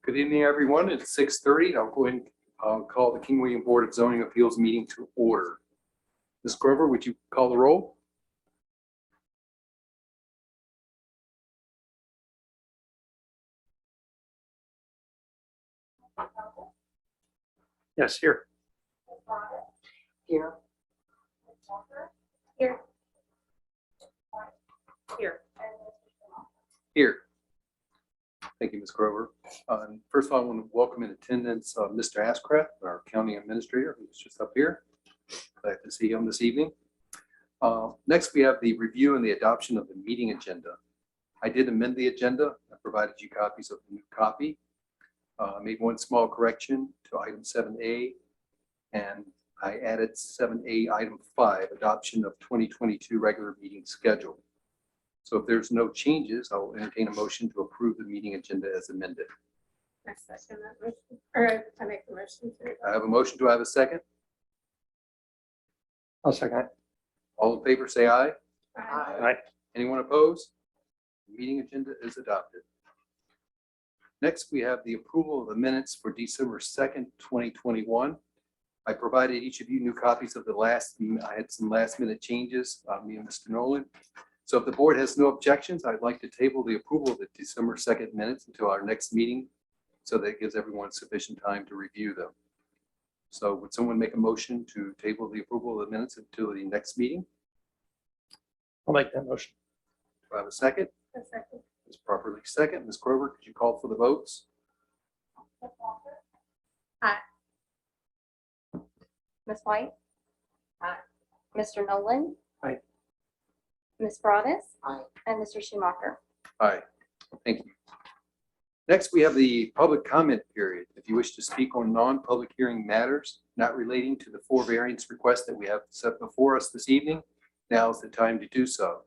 Good evening, everyone. It's 6:30. I'll go ahead and call the King William Board of Zoning Appeals meeting to order. Ms. Grover, would you call the roll? Yes, here. Here. Here. Here. Here. Thank you, Ms. Grover. First of all, I want to welcome in attendance Mr. Ashcraft, our county administrator, who's just up here. Glad to see him this evening. Next, we have the review and the adoption of the meeting agenda. I did amend the agenda. I provided you copies of the new copy. Made one small correction to item 7A, and I added 7A item 5, adoption of 2022 regular meeting schedule. So if there's no changes, I'll entertain a motion to approve the meeting agenda as amended. I second that motion, or I make the motion to. I have a motion. Do I have a second? I'll second it. All in favor, say aye. Aye. Anyone opposed? The meeting agenda is adopted. Next, we have the approval of the minutes for December 2nd, 2021. I provided each of you new copies of the I had some last minute changes, me and Mr. Nolan. So if the board has no objections, I'd like to table the approval of the December 2nd minutes until our next meeting, so that it gives everyone sufficient time to review them. So would someone make a motion to table the approval of the minutes until the next meeting? I'll make that motion. Do I have a second? A second. It's properly second. Ms. Grover, could you call for the votes? Aye. Ms. White? Aye. Mr. Nolan? Aye. Ms. Broadus? Aye. And Mr. Schumacher? Aye. Thank you. Next, we have the public comment period. If you wish to speak on non-public hearing matters not relating to the 4 variance requests that we have set before us this evening, now is the time to do so.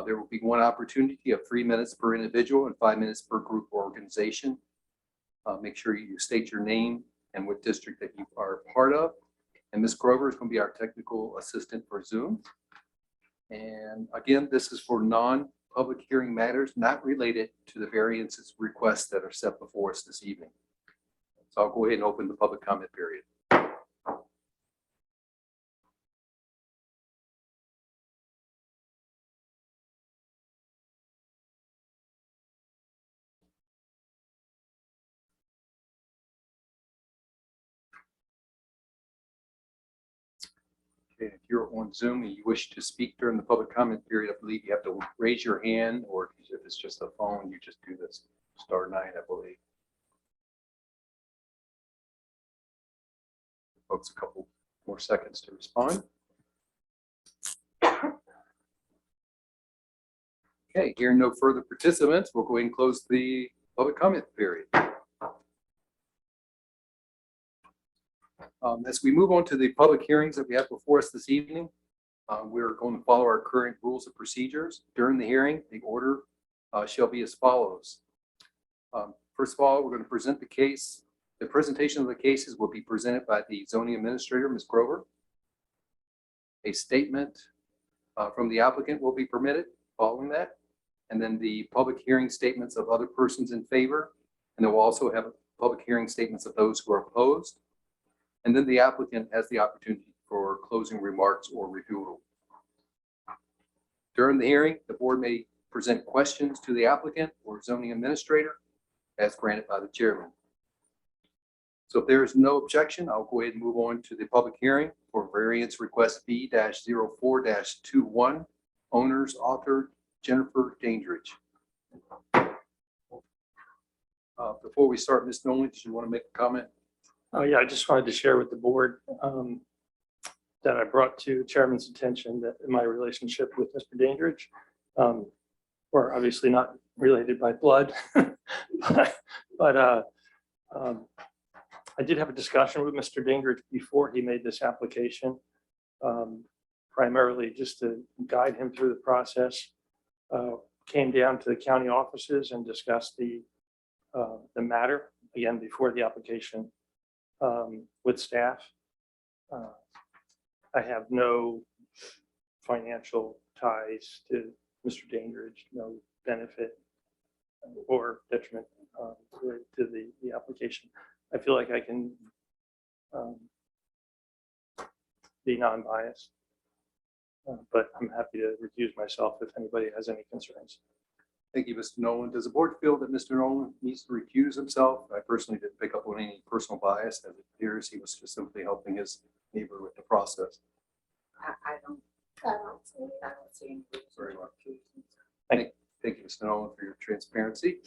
There will be one opportunity of 3 minutes per individual and 5 minutes per group or organization. Make sure you state your name and what district that you are a part of. And Ms. Grover is going to be our technical assistant for Zoom. And again, this is for non-public hearing matters not related to the variances requests that are set before us this evening. So I'll go ahead and open the public comment period. If you're on Zoom and you wish to speak during the public comment period, I believe you have to raise your hand, or if it's just a phone, you just do this *9, I believe. Folks, a couple more seconds to respond. Okay, hearing no further participants, we'll go ahead and close the public comment period. As we move on to the public hearings that we have before us this evening, we're going to follow our current rules of procedures. During the hearing, the order shall be as follows. First of all, we're going to present the case. The presentation of the cases will be presented by the zoning administrator, Ms. Grover. A statement from the applicant will be permitted following that. And then the public hearing statements of other persons in favor. And then we'll also have public hearing statements of those who are opposed. And then the applicant has the opportunity for closing remarks or rebuttal. During the hearing, the board may present questions to the applicant or zoning administrator as granted by the chairman. So if there is no objection, I'll go ahead and move on to the public hearing for variance request B-04-21, owners, author Jennifer Dandridge. Before we start, Ms. Nolan, did you want to make a comment? Oh, yeah, I just wanted to share with the board that I brought to chairman's attention that in my relationship with Mr. Dandridge, we're obviously not related by blood, but I did have a discussion with Mr. Dandridge before he made this application, primarily just to guide him through the process. Came down to the county offices and discussed the matter again before the application with staff. I have no financial ties to Mr. Dandridge, no benefit or detriment to the application. I feel like I can be non-biased, but I'm happy to recuse myself if anybody has any concerns. Thank you, Mr. Nolan. Does the board feel that Mr. Nolan needs to recuse himself? I personally didn't pick up on any personal bias, as it appears he was just simply helping his neighbor with the process. I don't see any. Very well. Thank Thank you, Mr. Nolan, for your transparency.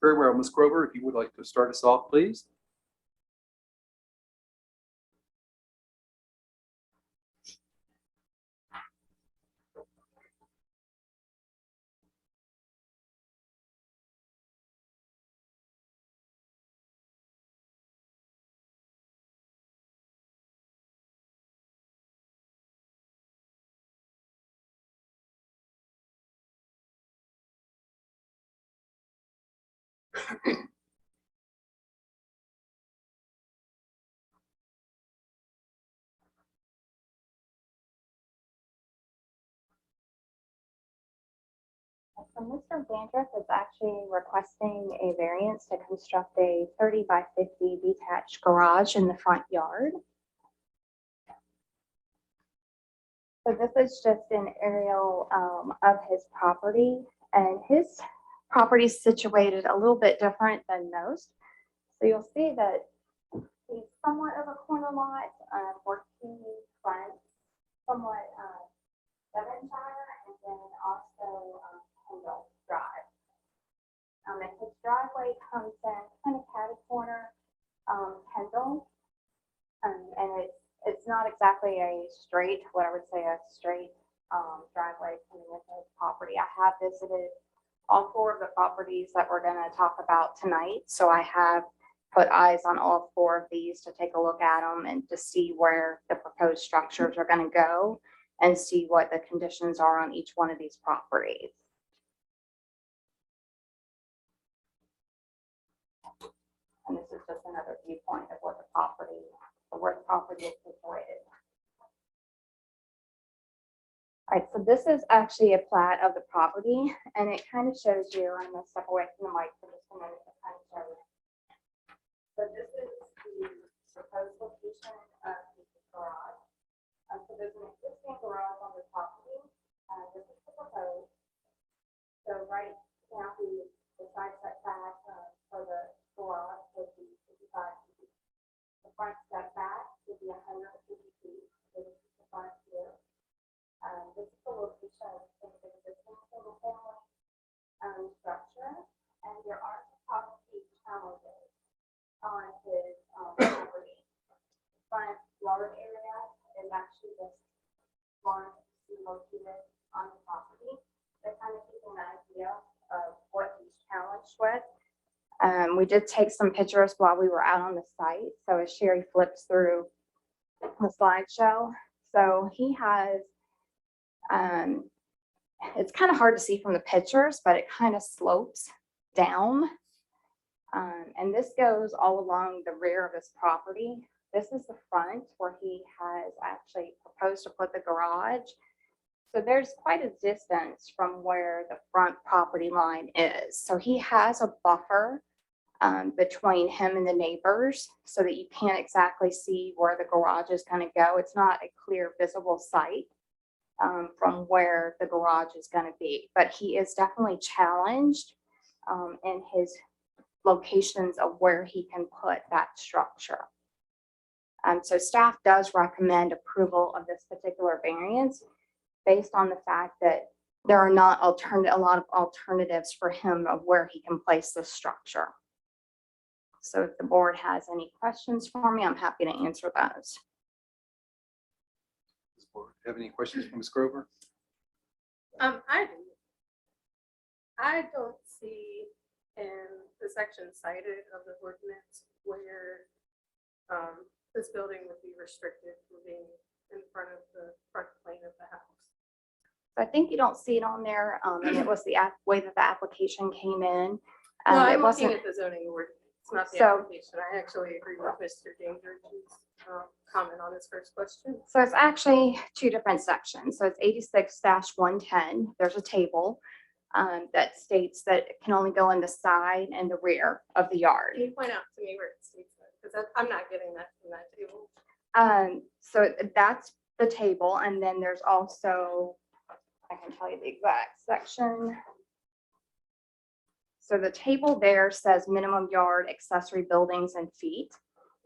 Very well, Ms. Grover, if you would like to start us off, please. So Mr. Dandruff is actually requesting a variance to construct a 30 by 50 detached garage in the front yard. So this is just an aerial of his property, and his property is situated a little bit different than most. So you'll see that he's somewhat of a corner lot, 14 front, somewhat Devonshire, and then also Kendall Drive. And his driveway comes in kind of catty corner, Kendall, and it's not exactly a straight, what I would say a straight driveway coming into his property. I have visited all 4 of the properties that we're going to talk about tonight, so I have put eyes on all 4 of these to take a look at them and to see where the proposed structures are going to go and see what the conditions are on each one of these properties. And this is just another viewpoint of what where the property is situated. All right, so this is actually a plat of the property, and it kind of shows you, I'm going to step away from the mic for just a minute to kind of show you. So this is the proposed location of the garage. So there's an existing garage on the property. This is the proposed. So right now the side setback for the garage would be 55 feet. The front setback would be 150 feet. So this is the front here. This is the location of the existing single family structure, and there are topography challenges on his property. The front yard area is actually this one located on the property. That kind of gives an idea of what he's challenged with. We did take some pictures while we were out on the site. So as Sherry flips through the slideshow, so he has, it's kind of hard to see from the pictures, but it kind of slopes down. And this goes all along the rear of his property. This is the front where he has actually proposed to put the garage. So there's quite a distance from where the front property line is. So he has a buffer between him and the neighbors so that you can't exactly see where the garage is going to go. It's not a clear visible sight from where the garage is going to be, but he is definitely challenged in his locations of where he can put that structure. So staff does recommend approval of this particular variance based on the fact that there are not a lot of alternatives for him of where he can place this structure. So if the board has any questions for me, I'm happy to answer those. Does the board have any questions for Ms. Grover? I do. I don't see in the section cited of the ordinance where this building would be restricted from being in front of the front plane of the house. So I think you don't see it on there, and it was the way that the application came in. No, It I'm looking wasn't. at the zoning ordinance, not the So- application. I actually agree with Mr. Gingrich comment on his first question. So it's actually 2 different sections. So it's 86-110. There's a table. that states that it can only go in the side and the rear of the yard. Can you point out to me where it states that? Because I'm not getting that from that table. So that's the table, and then there's also, I can tell you the exact section. So the table there says minimum yard, accessory buildings and feet.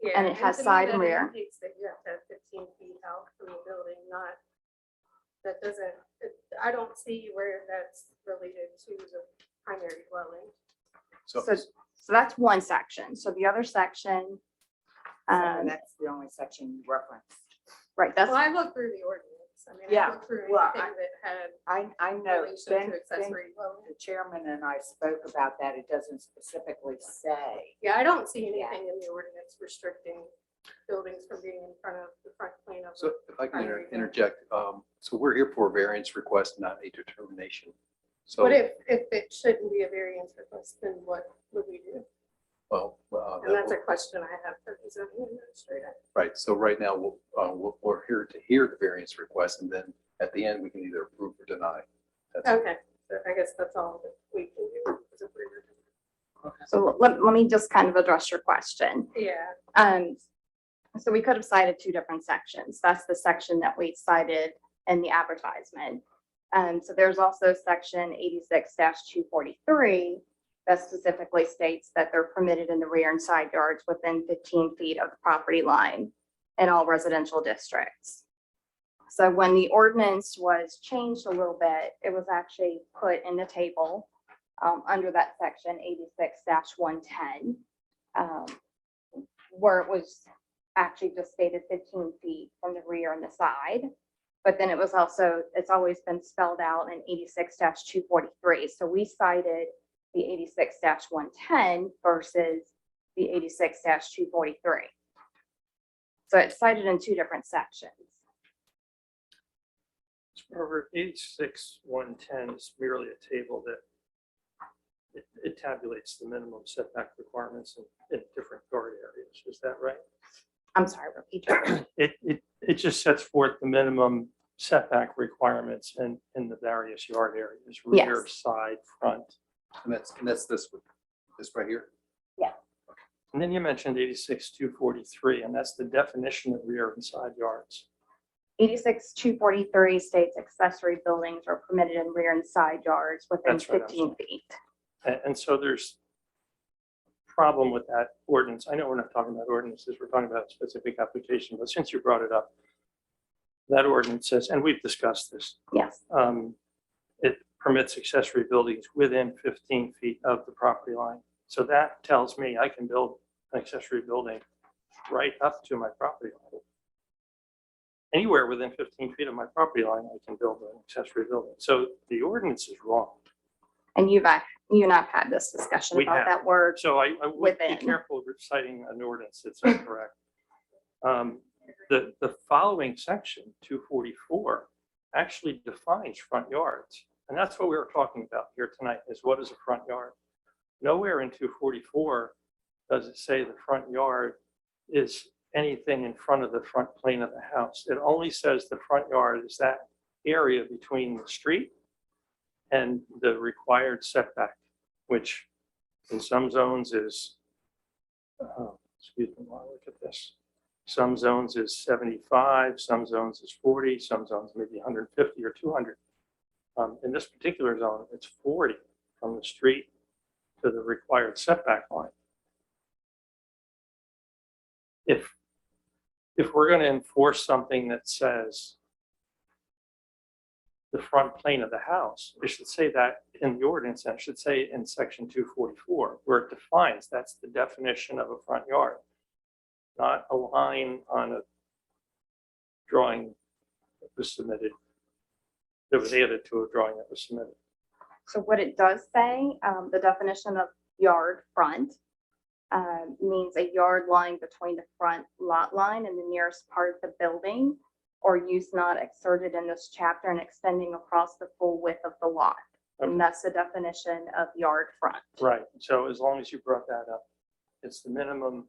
Yeah, And it has to me, side that and rear. indicates that you have to have 15 feet out from the building, not, that doesn't, I don't see where that's related to the primary dwelling. So, So that's one section. So the other section, That's the only section you reference. right, that's, Well, I looked through the ordinance. I mean, I Yeah, looked through well, anything that had I know, relation then, to accessory dwelling. the chairman and I spoke about that. It doesn't specifically say. Yeah, I don't see Yeah. anything in the ordinance restricting buildings from being in front of the front plane of. so if I can interject, so we're here for a variance request, not a determination. So, But if it shouldn't be a variance request, then what would we do? well, And that's a question I have for the zoning administrator. right, so right now, we're here to hear the variance request, and then at the end, we can either approve or deny. That's- Okay, so I guess that's all that we can do. Is if we're- so let me just kind of address your question. Yeah, So we could have cited two different sections. That's the section that we cited in the advertisement. So there's also section 86-243 that specifically states that they're permitted in the rear and side yards within 15 feet of the property line in all residential districts. So when the ordinance was changed a little bit, it was actually put in the table under that section 86-110, where it was actually just stated 15 feet from the rear and the side. But then it was also, it's always been spelled out in 86-243. So we cited the 86-110 versus the 86-243. So it's cited in two different sections. However, 86-110 is merely a table that it tabulates the minimum setback requirements in different yard areas. Is that right? I'm sorry, repeat that. It just sets forth the minimum setback requirements in the various yard areas, rear, Yes. side, front. And that's this one, this right here. And then you mentioned 86-243, and that's the definition of rear and side yards. 86-243 states accessory buildings are permitted in rear and side yards within That's right, I'm 15 sorry. feet. And so there's problem with that ordinance. I know we're not talking about ordinances, we're talking about a specific application, but since you brought it up, that ordinance says, and we've discussed this, Yes, it permits accessory buildings within 15 feet of the property line. So that tells me I can build an accessory building right up to my property line. Anywhere within 15 feet of my property line, I can build an accessory building. So the ordinance is wrong. and you and I've had this discussion We about have. that word. So I would be Within. careful reciting an ordinance that's incorrect. The following section, 244, actually defines front yards. And that's what we were talking about here tonight, is what is a front yard? Nowhere in 244 does it say the front yard is anything in front of the front plane of the house. It only says the front yard is that area between the street and the required setback, which in some zones is, excuse me while I look at this. Some zones is 75, some zones is 40, some zones maybe 150 or 200. In this particular zone, it's 40 from the street to the required setback line. If we're going to enforce something that says the front plane of the house, it should say that in the ordinance, and it should say in section 244, where it defines, that's the definition of a front yard, not a line on a drawing that was submitted, that was added to a drawing that was submitted. So what it does say, the definition of yard front means a yard lying between the front lot line and the nearest part of the building, or use not exerted in this chapter and extending across the full width of the lot. And that's the definition of yard front. Right, so as long as you brought that up, it's the minimum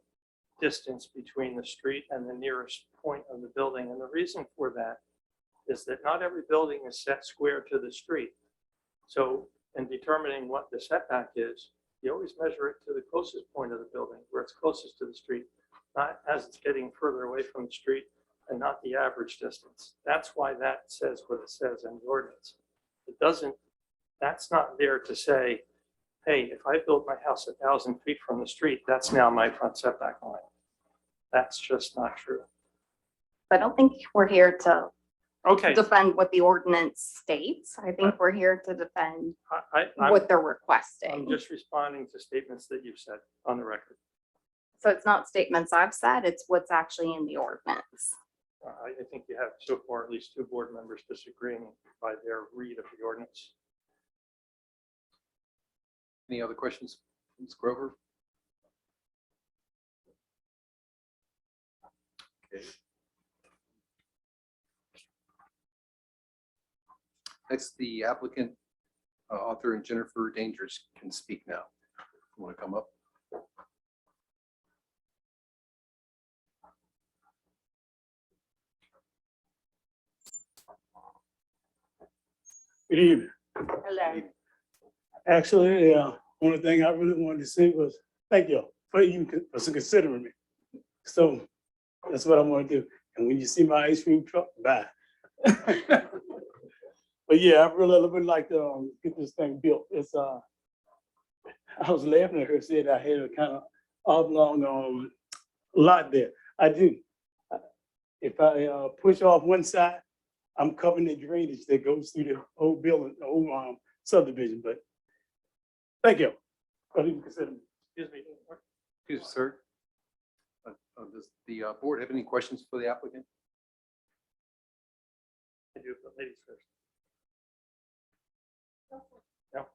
distance between the street and the nearest point of the building. And the reason for that is that not every building is set square to the street. So in determining what the setback is, you always measure it to the closest point of the building, where it's closest to the street, not as it's getting further away from the street and not the average distance. That's why that says what it says in the ordinance. It doesn't, that's not there to say, hey, if I build my house 1,000 feet from the street, that's now my front setback line. That's just not true. I don't think we're here to Okay, defend what the ordinance states. I think we're here to defend I'm what they're requesting. just responding to statements that you've said on the record. So it's not statements I've said, it's what's actually in the ordinance. I think you have so far at least 2 board members disagreeing by their read of the ordinance. Any other questions, Ms. Grover? Okay. Next, the applicant, author, and Jennifer Dangerous can speak now. You want to come up? Good evening. Hello. Actually, only thing I really wanted to say was thank you for even for considering me. So that's what I want to do. And when you see my ice cream truck, bye. But yeah, I really would like to get this thing built. It's I was laughing at her, said I had a kind of oblong lot there. I do. If I push off one side, I'm covering the drainage that goes through the whole building, the whole subdivision, but thank you. For even considering. Excuse me. Excuse me, sir. Does the board have any questions for the applicant? I do, but ladies first. No.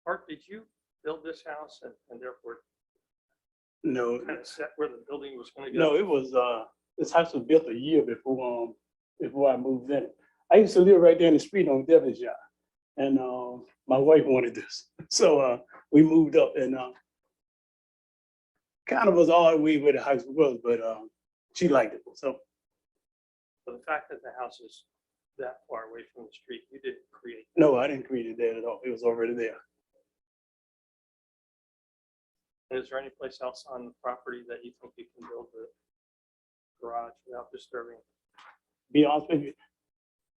Art, did you build this house and therefore No, kind of set where the building was going to go? no, it was, this house was built a year before I moved in. I used to live right down the street on Devonshire. And my wife wanted this. So we moved up and kind of was all the way where the house was, but she liked it. So So the fact that the house is that far away from the street, you didn't create. no, I didn't create that at all. It was already there. Is there any place else on the property that you think you can build a garage without disturbing? Be honest with you,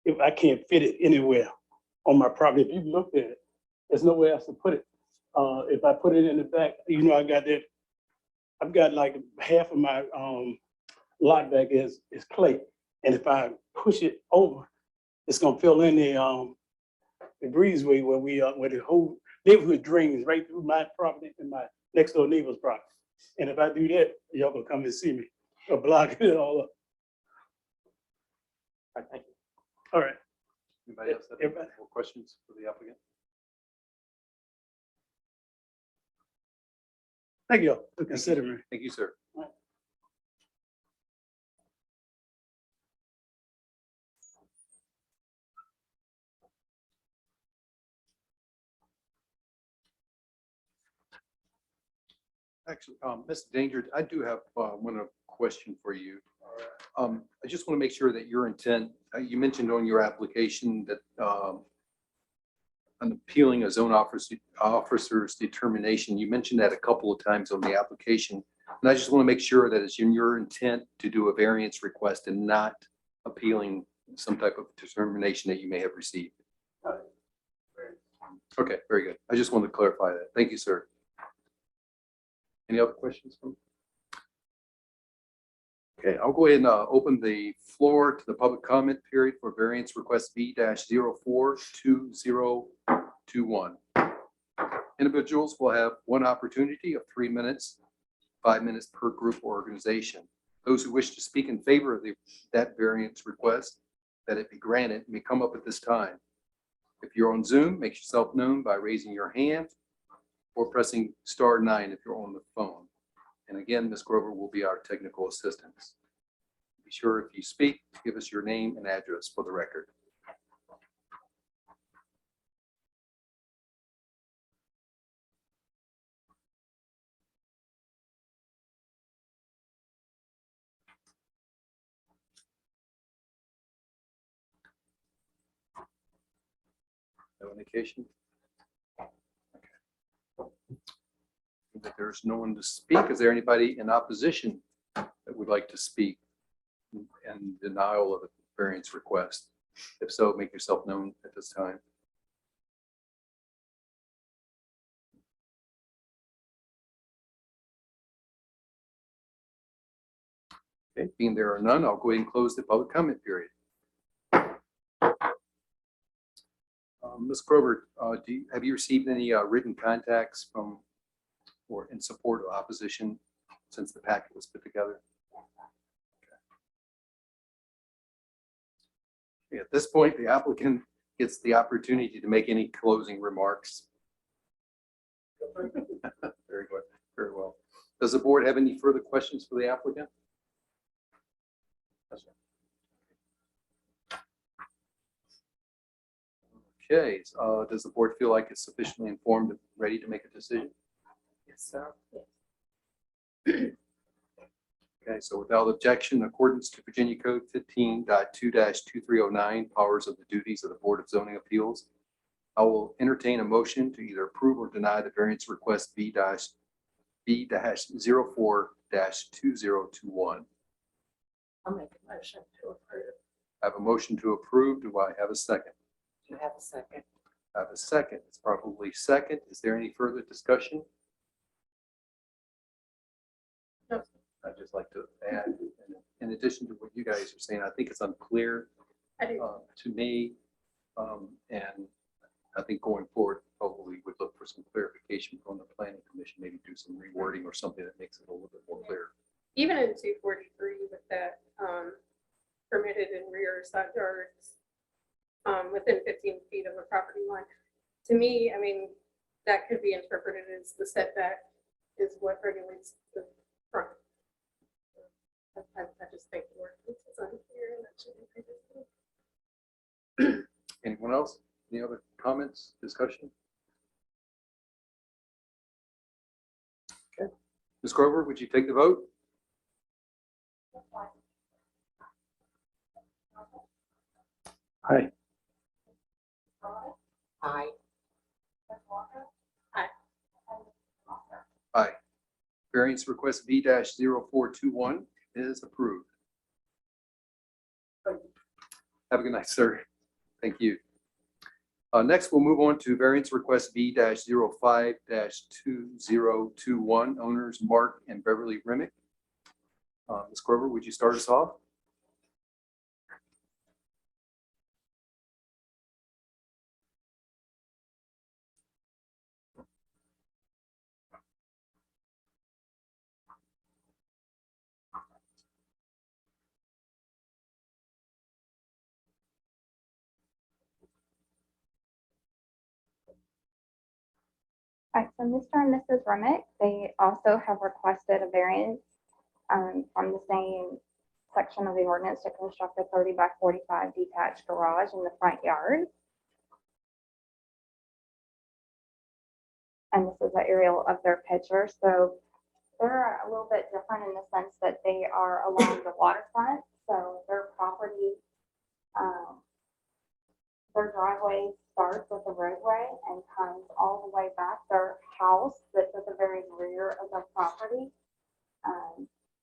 if I can't fit it anywhere on my property, if you looked at it, there's nowhere else to put it. If I put it in the back, you know, I've got like half of my lot back is clay. And if I push it over, it's gonna fill in the breezeway where the whole neighborhood drains right through my property and my next door neighbor's property. And if I do that, y'all gonna come and see me or block it all up. I think All right. Anybody else have any Everybody. more questions for the applicant? Thank you for considering me. Thank you, sir. Actually, Mr. Danger, I do have one question for you. I just want to make sure that your intent, you mentioned on your application that on appealing a zone officer's determination, you mentioned that a couple of times on the application. And I just want to make sure that it's in your intent to do a variance request and not appealing some type of determination that you may have received. Okay, very good. I just wanted to clarify that. Thank you, sir. Any other questions? Okay, I'll go ahead and open the floor to the public comment period for variance request B-042021. Individuals will have one opportunity of 3 minutes, 5 minutes per group or organization. Those who wish to speak in favor of that variance request, that it be granted, may come up at this time. If you're on Zoom, make yourself known by raising your hand or pressing *9 if you're on the phone. And again, Ms. Grover will be our technical assistant. Be sure if you speak, to give us your name and address for the record. No indication? That there's no one to speak. Is there anybody in opposition that would like to speak in denial of the variance request? If so, make yourself known at this time. Okay, being there are none, I'll go ahead and close the public comment period. Ms. Grover, have you received any written contacts from or in support of opposition since the packet was put together? Okay, at this point, the applicant gets the opportunity to make any closing remarks. Very good, very well. Does the board have any further questions for the applicant? Yes, sir. Okay, does the board feel like it's sufficiently informed and ready to make a decision? Yes, sir. Okay, so without objection, in accordance to Virginia Code 15.2-2309, powers of the duties of the Board of Zoning Appeals, I will entertain a motion to either approve or deny the variance request B-04-2021. I'll make a motion to approve. I have a motion to approve. Do I have a second? You have a second? I have a second. It's probably second. Is there any further discussion? No. I'd just like to add, in addition to what you guys are saying, I think it's unclear I do. to me. And I think going forward, probably would look for some clarification from the planning commission, maybe do some rewording or something that makes it a little bit more clear. Even in 243 with that permitted in rear side yards within 15 feet of a property line. To me, I mean, that could be interpreted as the setback is what regulates the front. I just think the word is unclear and that shouldn't be this. Anyone else? Any other comments, discussion? Okay. Ms. Grover, would you take the vote? Aye. Aye. Aye. Variance request B-0421 is approved. Have a good night, sir. Thank you. Next, we'll move on to variance request B-05-2021, owners Mark and Beverly Remick. Ms. Grover, would you start us off? All right, so Mr. and Mrs. Remick, they also have requested a variance from the same section of the ordinance to construct a 30 by 45 detached garage in the front yard. And this is an aerial of their picture. So they're a little bit different in the sense that they are along the waterfront. So their property, their driveway starts with the roadway and comes all the way back. Their house that's at the very rear of their property.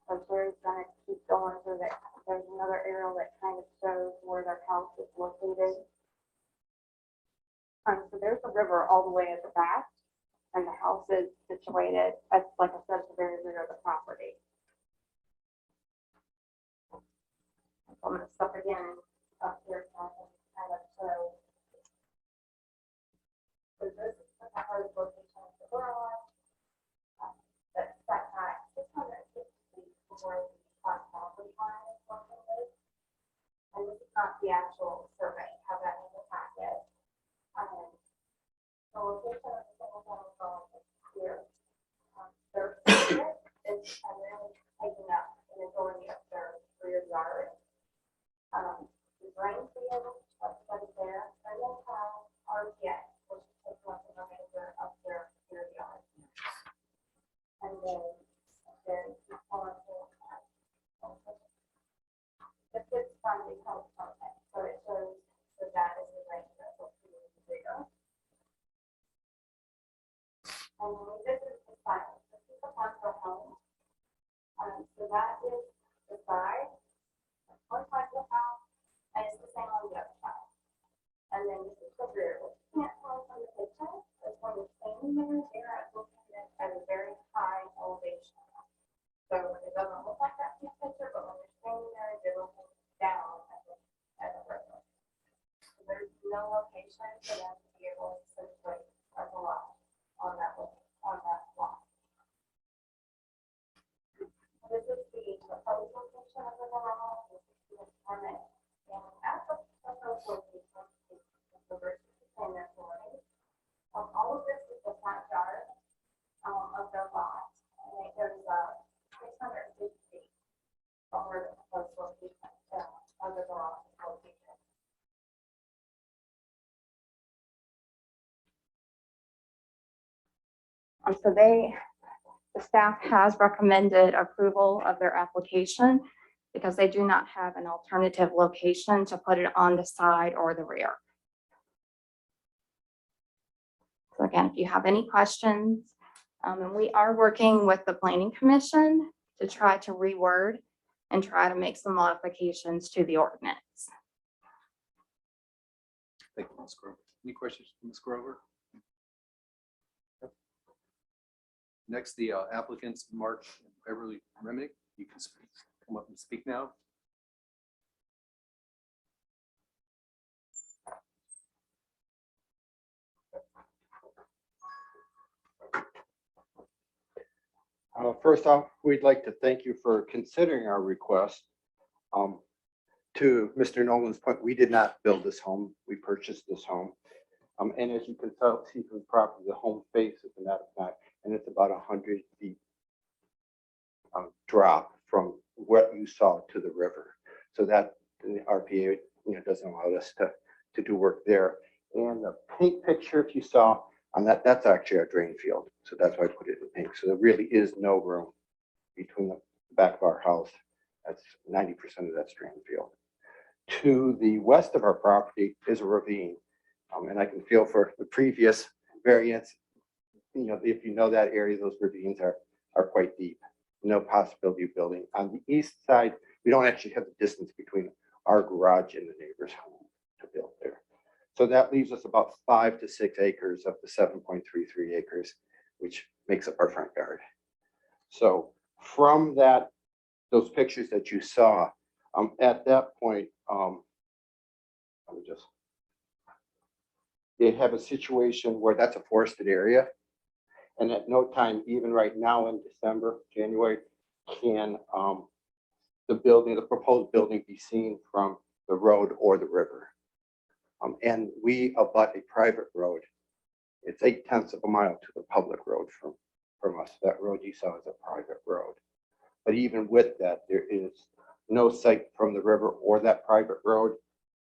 So Jerry's gonna keep going through that. There's another aerial that kind of shows where their house is located. So there's a river all the way at the back, and the house is situated, at, like I said, at the very rear of the property. So I'm gonna stop again up here so I can kind of show. So this is the proposed location of the garage. That's setback 650 feet before the front property line is located. And this is not the actual survey, have that in the packet. The location of the single family home is here. Their footprint is primarily taking up the majority of their rear yard. The drain field, that's there, and then have RTX, which is taking up the remainder of their rear yard. And then the corner. This is from the health department, so it shows that is the side, one side of the house, and it's the same on the other side. And then this is the rear, which you can't tell from the picture, but when you're standing there, they're looking at a very high elevation. So it doesn't look like that in the picture, but when you're standing there, they're looking down at the river. So there's no location for them to be able to situate a garage on that lot. This is the proposed location of the garage, this is the permit, and at the proposed location, it's the versus the authority. All of this is the front yard of the lot, and it goes up 650 feet from where the proposed location of the garage is located. So the staff has recommended approval of their application because they do not have an alternative location to put it on the side or the rear. So again, if you have any questions, and we are working with the planning commission to try to reword and try to make some modifications to the ordinance. Thank you, Ms. Grover. Any questions from Ms. Grover? Next, the applicants, Mark and Beverly Reminick. You can speak, come up and speak now. First off, we'd like to thank you for considering our request. To Mr. Nolan's point, we did not build this home. We purchased this home. And as you can see from the property, the home faces an back, and it's about 100 feet drop from what you saw to the river. So that the RPA doesn't allow us to do work there. And the pink picture, if you saw on that, that's actually our drain field. So that's why I put it in pink. So there really is no room between the back of our house. That's 90% of that drain field. To the west of our property is a ravine. And I can feel for the previous variance, if you know that area, those ravines are quite deep. No possibility of building. On the east side, we don't actually have the distance between our garage and the neighbor's home to build there. So that leaves us about 5 to 6 acres of the 7.33 acres, which makes up our front yard. So from that, those pictures that you saw, at that point, they have a situation where that's a forested area. And at no time, even right now in December, January, can the proposed building be seen from the road or the river. And we abut a private road. It's 0.8 of a mile to the public road from us. That road you saw is a private road. But even with that, there is no sight from the river or that private road.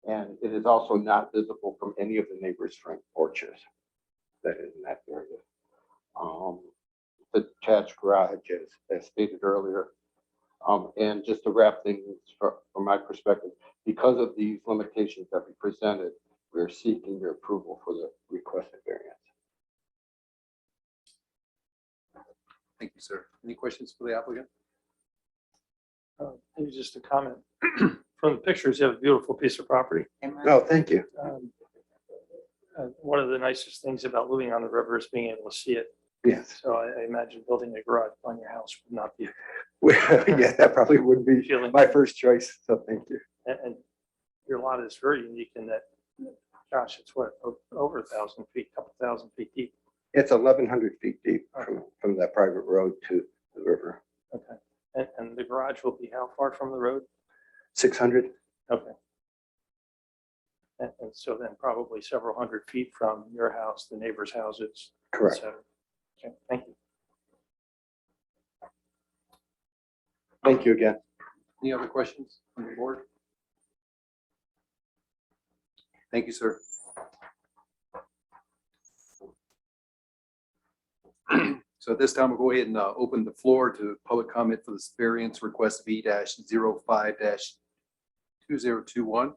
And it is also not visible from any of the neighbors' front porches that is in that area. The detached garage, as stated earlier. And just to wrap things from my perspective, because of these limitations that we presented, we're seeking your approval for the requested variance. Thank you, sir. Any questions for the applicant? Maybe just a comment. From the pictures, you have a beautiful piece of property. No, thank you. One of the nicest things about living on the river is being able to see it. Yes. So I imagine building a garage on your house would not be. Yeah, that probably wouldn't be Feeling. my first choice. So thank you. And your lot is very unique in that, gosh, it's what, over 1,000 feet, couple thousand feet deep. It's 1,100 feet deep from that private road to the river. Okay. And the garage will be how far from the road? 600. Okay. And so then probably several hundred feet from your house, the neighbor's houses. et Correct. cetera. Okay, thank you. Thank you again. Any other questions from the board? Thank you, sir. So at this time, we'll go ahead and open the floor to public comment for this variance request V-05-2021.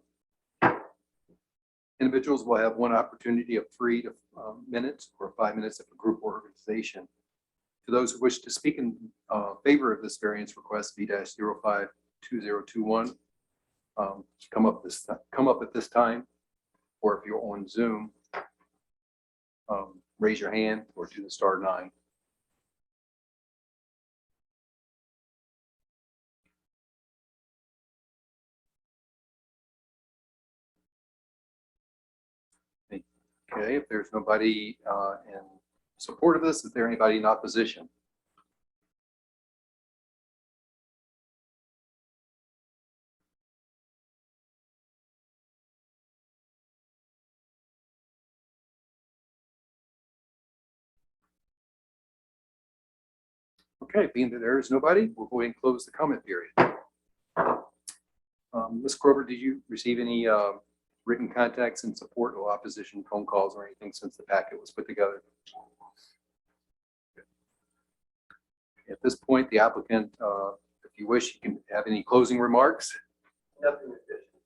Individuals will have one opportunity of 3 minutes or 5 minutes if a group or organization To those who wish to speak in favor of this variance request, V-052021, come up at this time, or if you're on Zoom, raise your hand or do the *9. Okay, if there's nobody in support of this, is there anybody in opposition? Okay, being that there is nobody, we'll go ahead and close the comment period. Ms. Grover, did you receive any written contacts in support or opposition, phone calls or anything since the packet was put together? At this point, the applicant, if you wish, you can have any closing remarks. Nothing additional.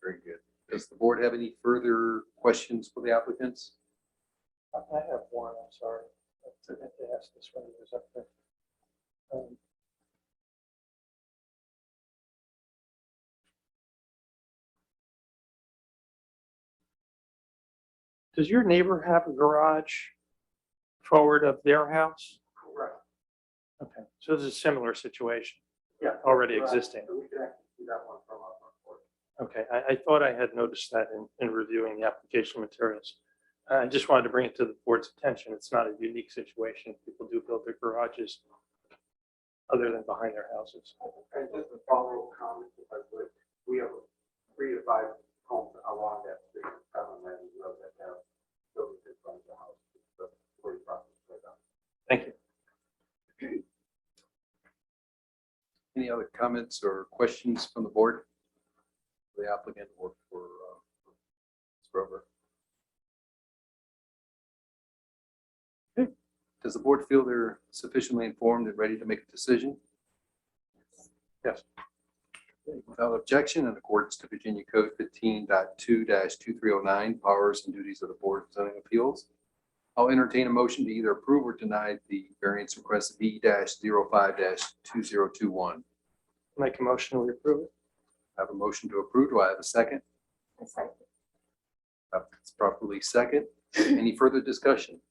Very good. Does the board have any further questions for the applicants? I have one, I'm sorry. I forgot to ask this when he was up there. Does your neighbor have a garage forward of their house? Correct. Okay, so this is a similar situation. Yeah. Already existing. So we can actually do that one from our report. Okay, I thought I had noticed that in reviewing the application materials. I just wanted to bring it to the board's attention. It's not a unique situation. People do build their garages other than behind their houses. And just a follow-up comment, if I would, we have 3 to 5 homes along that street, road that have buildings in front of the house. So we're process right now. Thank you. Any other comments or questions from the board? For the applicant or for Ms. Grover? Okay. Does the board feel they're sufficiently informed and ready to make a decision? Yes. Okay, without objection, in accordance to Virginia Code 15.2-2309, powers and duties of the Board of Zoning Appeals, I'll entertain a motion to either approve or deny the variance request V-05-2021. Make a motion, we approve it. I have a motion to approve. Do I have a second? A second. It's properly second. Any further discussion?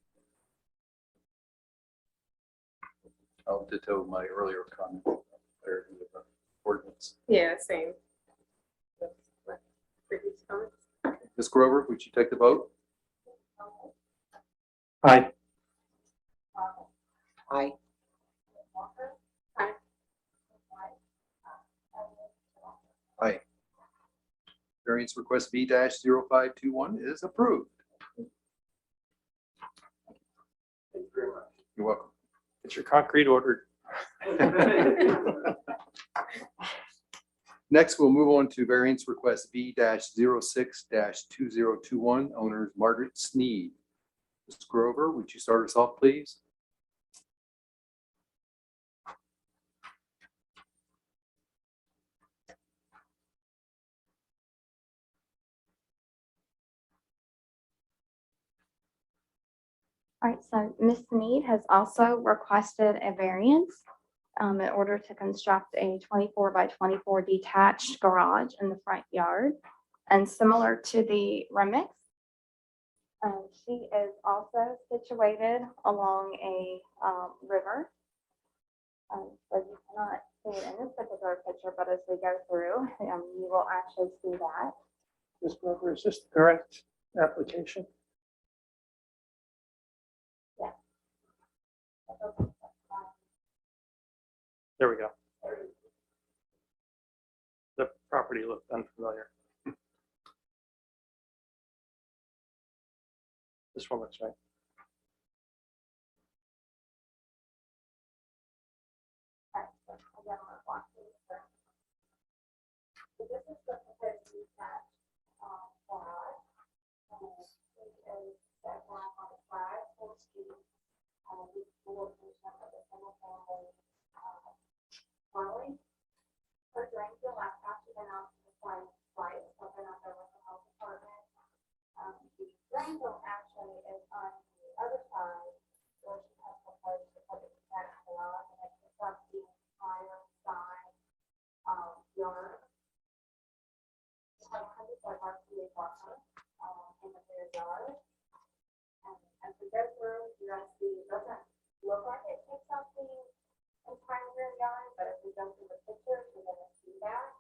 I'll ditto my earlier comment. There in the ordinance. Yeah, same. That's my previous comments. Ms. Grover, would you take the vote? Aye. Aye. Aye. Aye. Variance request V-0521 is approved. Thank you very much. You're welcome. Get your concrete ordered. Next, we'll move on to variance request V-06-2021, owners Margaret Sneed. Ms. Grover, would you start us off, please? All right, so Ms. Sneed has also requested a variance in order to construct a 24 by 24 detached garage in the front yard. And similar to the remix, she is also situated along a river. So you cannot see it in this particular picture, but as we go through, you will actually see that. Ms. Grover, is this the correct application? There we go. The property looked unfamiliar. This one looks right. So this is the proposed detached garage. Is that one on the side, full street, with the location of the single family dwelling. Her drain field, I've actually been out to the site twice, I've been out there with the health department. The drain field actually is on has a RCA buffer, in the rear yard. And as we go through, you're gonna see, it doesn't look like it takes up the entire rear yard, but if we go through the pictures, you're gonna see that.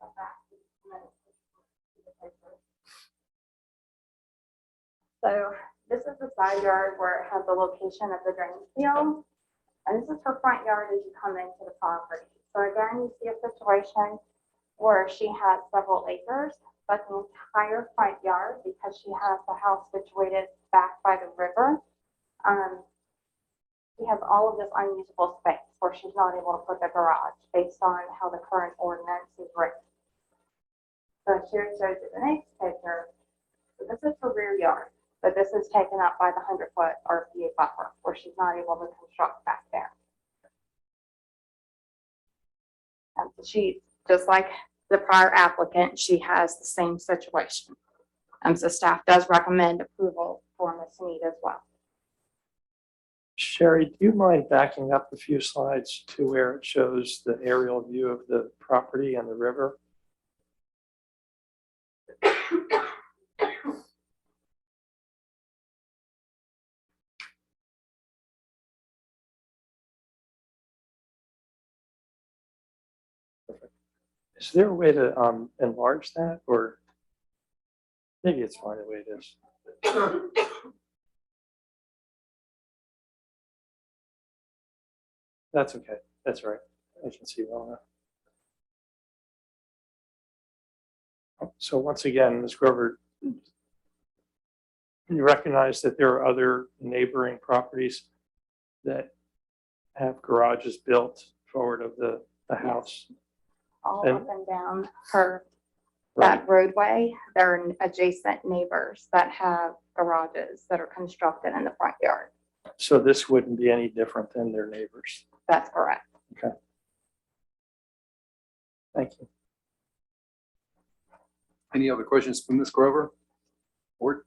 The back, and then see the pictures. So this is the side yard where it has the location of the drain field. And this is her front yard as you come into the property. So again, you see a situation where she has several acres, but the entire front yard, because she has the house situated back by the river, she has all of this unusable space where she's not able to put the garage based on how the current ordinance is written. So here it shows you the next picture. So this is her rear yard, but this is taken up by the 100-foot RPA buffer where she's not able to construct back there. And so she, just like the prior applicant, she has the same situation. So staff does recommend approval for Ms. Sneed as well. Sherry, do you mind backing up a few slides to where it shows the aerial view of the property and the river? Is there a way to enlarge that, or maybe it's fine the way it is? That's okay. That's all right. I can see well enough. So once again, Ms. Grover, you recognize that there are other neighboring properties that have garages built forward of the house? All And- up and down her, Right. that roadway, there are adjacent neighbors that have garages that are constructed in the front yard. So this wouldn't be any different than their neighbors. That's correct. Thank you. Any other questions from Ms. Grover? Board?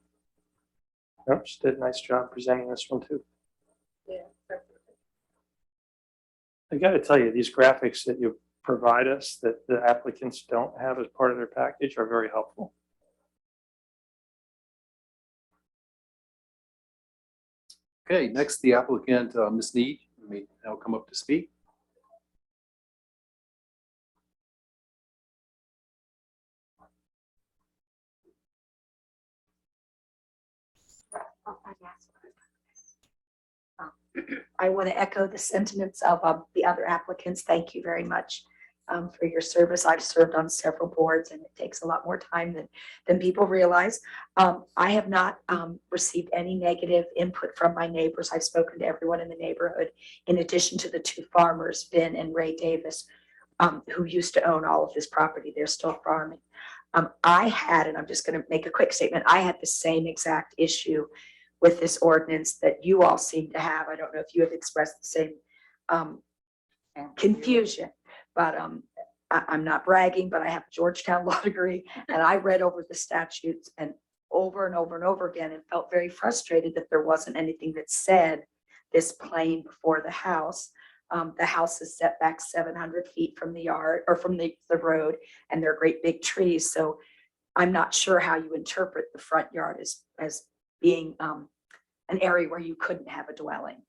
Nope, she did a nice job presenting this one too. Yeah. I got to tell you, these graphics that you provide us that the applicants don't have as part of their package are very helpful. Okay, next, the applicant, Ms. Sneed, you may now come up to speak. I want to echo the sentiments of the other applicants. Thank you very much for your service. I've served on several boards and it takes a lot more time than people realize. I have not received any negative input from my neighbors. I've spoken to everyone in the neighborhood, in addition to the two farmers, Vin and Ray Davis, who used to own all of this property. They're still farming. I had, and I'm just going to make a quick statement, I had the same exact issue with this ordinance that you all seem to have. I don't know if you have expressed the same confusion, but I'm not bragging, but I have a Georgetown law degree and I read over the statutes and over and over and over again and felt very frustrated that there wasn't anything that said this plain before the house. The house is set back 700 feet from the yard or from the road, and they're great big trees. So I'm not sure how you interpret the front yard as being an area where you couldn't have a dwelling.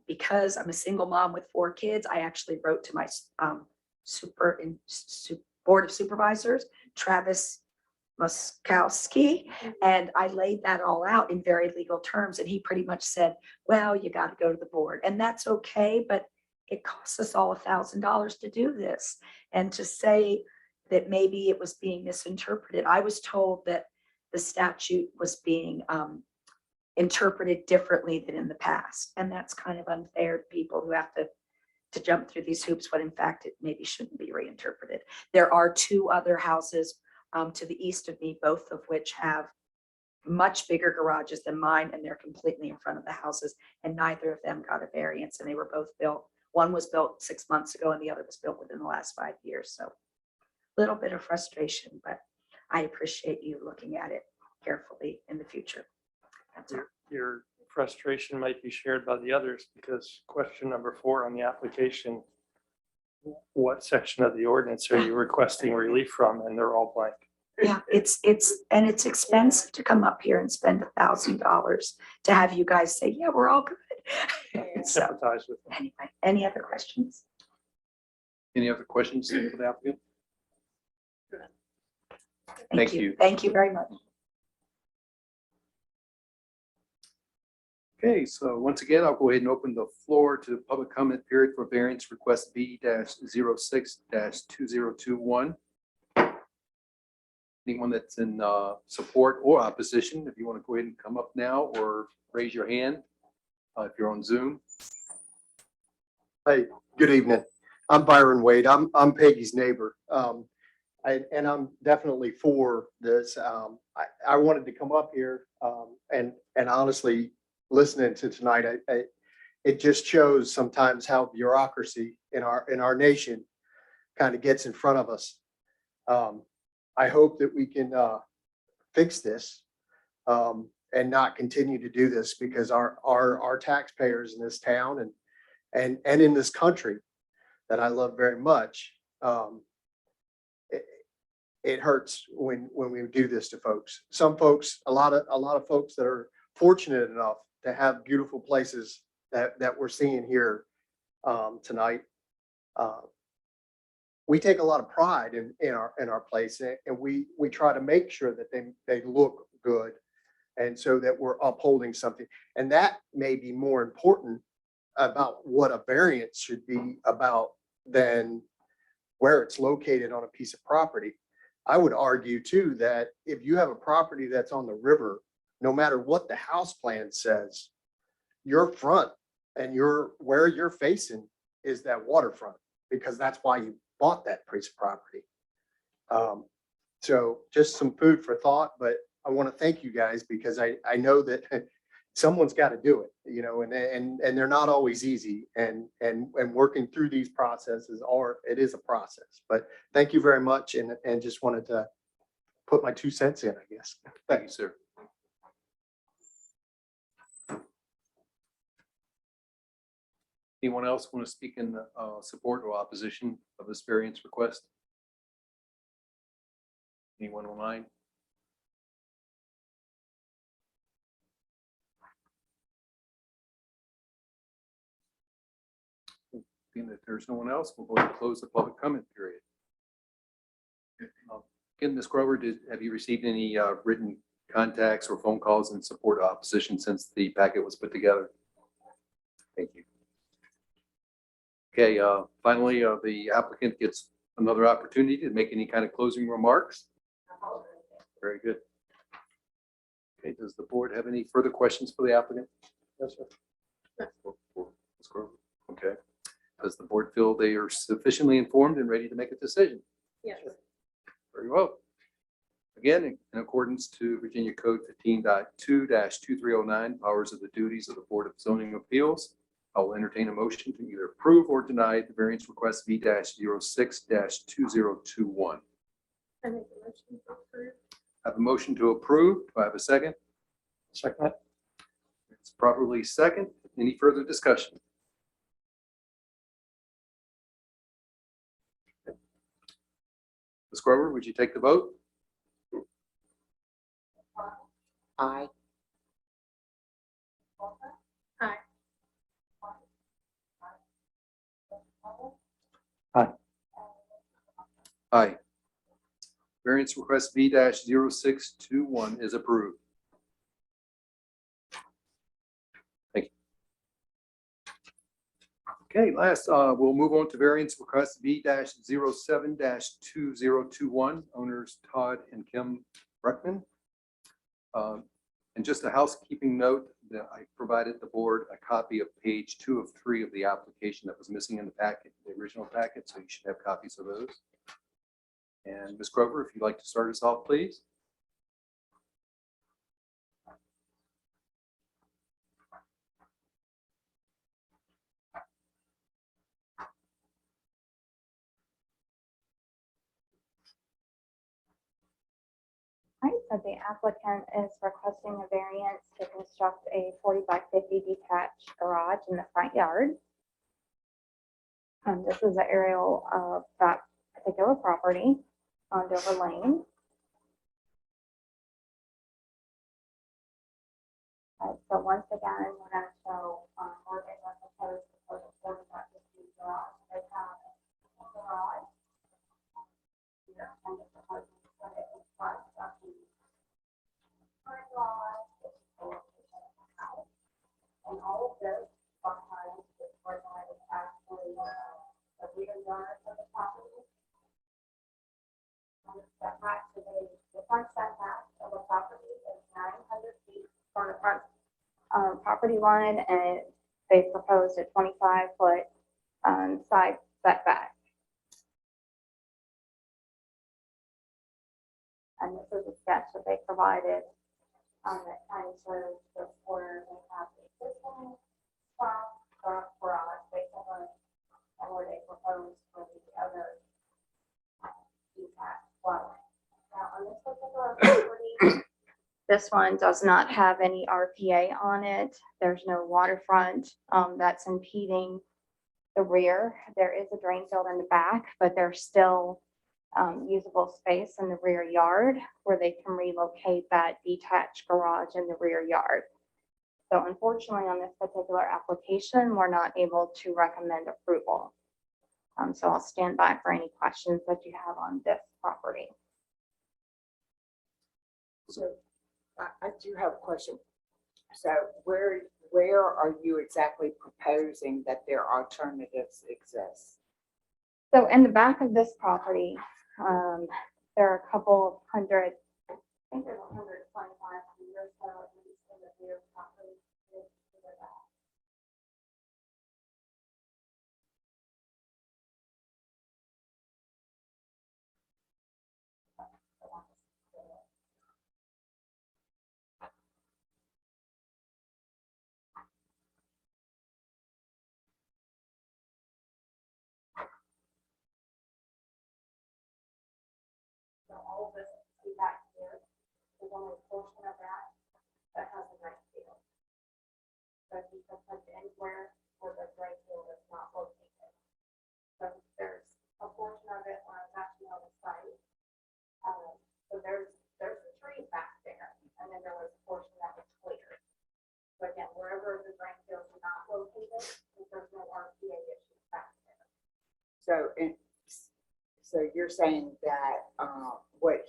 Because I'm a single mom with 4 kids, I actually wrote to my board of supervisors, Travis Muskowski, and I laid that all out in very legal terms. And he pretty much said, well, you got to go to the board, and that's okay, but it costs us all $1,000 to do this. And to say that maybe it was being misinterpreted, I was told that the statute was being interpreted differently than in the past. And that's kind of unfair to people who have to jump through these hoops when in fact it maybe shouldn't be reinterpreted. There are 2 other houses to the east of me, both of which have much bigger garages than mine, and they're completely in front of the houses, and neither of them got a variance, and they were both built. One was built 6 months ago and the other was built within the last 5 years. So a little bit of frustration, but I appreciate you looking at it carefully in the future. That's all. Your frustration might be shared by the others because question number 4 on the application what section of the ordinance are you requesting relief from? And they're all blank. Yeah, it's expensive to come up here and spend $1,000 to have you guys say, yeah, we're all good. So Sympathize with them. anyway, any other questions? Any other questions for the applicant? Thank you. Thank you very much. Okay, so once again, I'll go ahead and open the floor to the public comment period for variance request B-06-2021. Anyone that's in support or opposition, if you want to go ahead and come up now or raise your hand if you're on Zoom. Hey, good evening. I'm Byron Wade. I'm Peggy's neighbor. And I'm definitely for this. I wanted to come up here and honestly, listening to tonight, it just shows sometimes how bureaucracy in our nation kind of gets in front of us. I hope that we can fix this and not continue to do this, because our taxpayers in this town and in this country that I love very much, it hurts when we do this to folks. Some folks, a lot of folks that are fortunate enough to have beautiful places that we're seeing here tonight. We take a lot of pride in our place, and we try to make sure that they look good, and so that we're upholding something. And that may be more important about what a variance should be about than where it's located on a piece of property. I would argue too that if you have a property that's on the river, no matter what the house plan says, your front and where you're facing is that waterfront, because that's why you bought that piece of property. So just some food for thought, but I want to thank you guys, because I know that someone's got to do it, and they're not always easy, and working through these processes it is a process. But thank you very much, and just wanted to put my 2 cents in, I guess. Thank you, sir. Anyone else want to speak in support or opposition of this variance request? Anyone online? Being that there's no one else, we'll go ahead and close the public comment period. Again, Ms. Grover, have you received any written contacts or phone calls in support of opposition since the packet was put together? Thank you. Okay, finally, the applicant gets another opportunity to make any kind of closing remarks. Very good. Okay, does the board have any further questions for the applicant? Yes, sir. Ms. Grover. Okay. Does the board feel they are sufficiently informed and ready to make a decision? Yes. Very well. Again, in accordance to Virginia Code 15.2-2309, powers of the duties of the Board of Zoning Appeals, I will entertain a motion to either approve or deny the variance request V-06-2021. I make a motion to approve. I have a motion to approve. Do I have a second? Second. It's properly second. Any further discussion? Ms. Grover, would you take the vote? Aye. Aye. Aye. Variance request V-0621 is approved. Thank you. Okay, last, we'll move on to variance request V-07-2021, owners Todd and Kim Breckman. And just a housekeeping note that I provided the board a copy of page 2 of 3 of the application that was missing in the packet, the original packet, so you should have copies of those. And Ms. Grover, if you'd like to start us off, please. Right, so the applicant is requesting a variance to construct a 40 by 50 detached garage in the front yard. This is the aerial of that particular property on Dover Lane. So once again, we're going to show where they want to post for the quarterback garage. They have a garage here, and it's supposed to put it in front of the current garage, which is the location of the house. And all of this behind this garage is actually the rear yard of the property. And the setback to the front setback of the property is 900 feet from the front property line, and they proposed a 25-foot side setback. And this is a sketch that they provided that kind of shows the where they have the existing garage, basically, and where they proposed for the other detached dwelling. Now, on this particular property, this one does not have any RPA on it. There's no waterfront that's impeding the rear. There is a drain field in the back, but there's still usable space in the rear yard where they can relocate that detached garage in the rear yard. So unfortunately, on this particular application, we're not able to recommend approval. So I'll stand by for any questions that you have on this property. So I do have a question. So where are you exactly proposing that their alternatives exist? So in the back of this property, there are a couple of hundred, I think there's 125 feet or so at least in the rear property. To the back. So all of this, see back here, is only a portion of that has a drain field. So you can put anywhere where the drain field is not located. So there's a portion of it when I was actually on the site. So there's a tree back there, and then there was a portion that was cleared. So again, wherever the drain field is not located, there's no RPA issues back there. So you're saying that what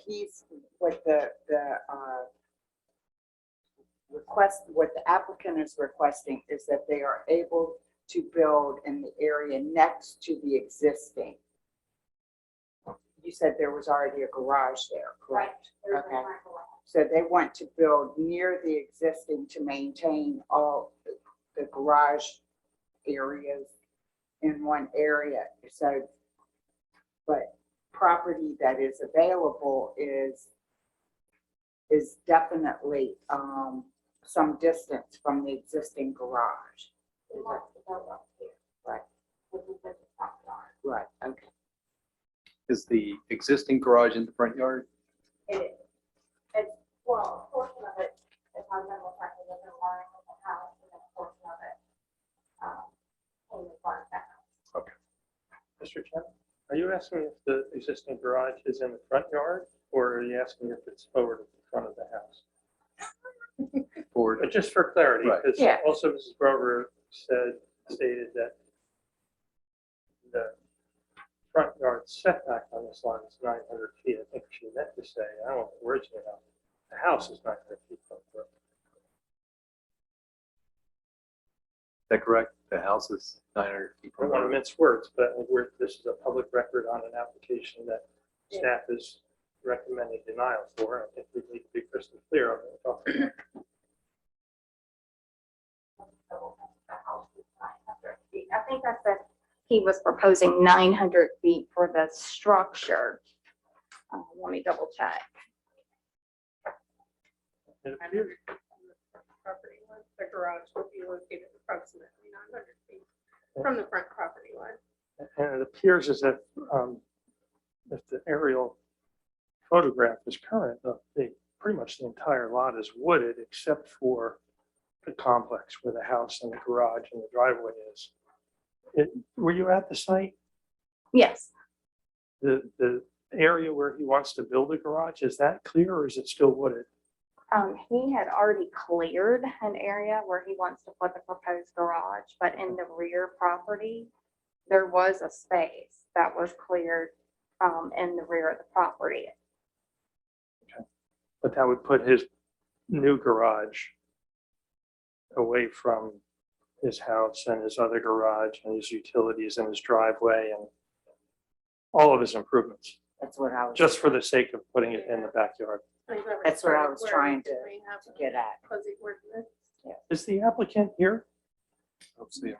the applicant is requesting is that they are able to build in the area next to the existing. You said there was already a garage there, correct? There's a Okay. front door. So they want to build near the existing to maintain all the garage areas in one area. So, but property that is available is definitely some distance from the existing garage. It wants to go up here. Right. Which is the top yard. Right, okay. Is the existing garage in the front yard? It is. It's, well, a portion of it, if I'm not correctly, is in line with the house, and then a portion of it in the front of the house. Mr. Chairman, are you asking if the existing garage is in the front yard, or are you asking if it's forward at the front of the house? Forward. But just for clarity, Right. because Yeah. also Mrs. Grover stated that the front yard setback on this line is 900 feet. I think she meant to say, I don't know what words you know, the house is 900 feet from the road. Is that correct? The house is 900 feet I from don't the want to road. mince words, but this is a public record on an application that staff is recommending denial for. I think we need to be crystal clear on what we're talking about. The house is 900 feet. I think I said he was proposing 900 feet for the structure. Let me double check. It appears- Property line, the garage would be located approximately 900 feet from the front property line. And it appears as if the aerial photograph is current, pretty much the entire lot is wooded except for the complex where the house and the garage and the driveway is. Were you at the site? Yes, The area where he wants to build a garage, is that clear or is it still wooded? he had already cleared an area where he wants to put the proposed garage, but in the rear property, there was a space that was cleared, in the rear of the property. But that would put his new garage away from his house and his other garage and his utilities and his driveway and all of his improvements, That's what I was. just for the sake of putting it in the backyard. That's what I was trying to We have get at. fuzzy ordinance. Is the applicant here? Let's see.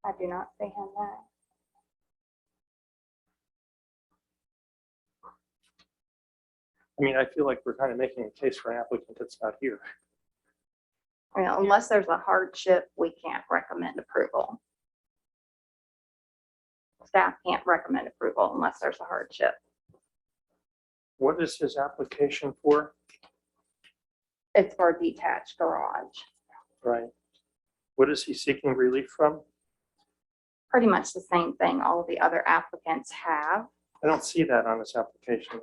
I do not see him there. I mean, I feel like we're kind of making a case for an applicant that's not here. I mean, unless there's a hardship, we can't recommend approval. Staff can't recommend approval unless there's a hardship. What is his application for? It's for a detached garage. Right. What is he seeking relief from? Pretty much the same thing all of the other applicants have. I don't see that on this application.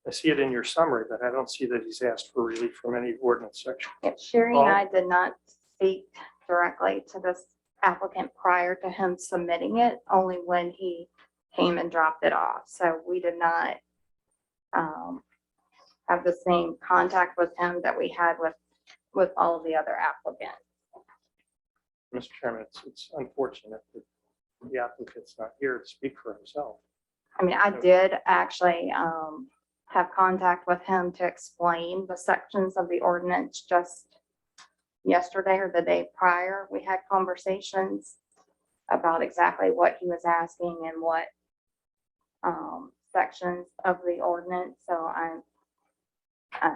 I see it in your summary, but I don't see that he's asked for relief from any ordinance section. Yep, Sherry and I did not speak directly to this applicant prior to him submitting it, only when he came and dropped it off. So we did not have the same contact with him that we had with all of the other applicants. Mr. Chairman, it's unfortunate that the applicant's not here to speak for himself. I mean, I did actually have contact with him to explain the sections of the ordinance just yesterday or the day prior. We had conversations about exactly what he was asking and what sections of the ordinance. So I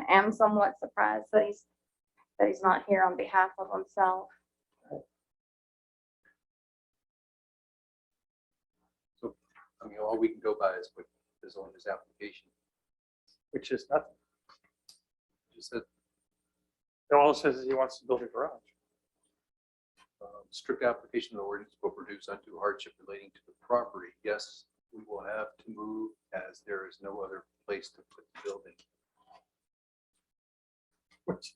am somewhat surprised that he's not here on behalf of himself. So, I mean, all we can go by is what is on his application. Which is nothing. Just that All it says is he wants to build a garage. strict application of the ordinance will produce undue hardship relating to the property. Yes, we will have to move as there is no other place to put the building. Which,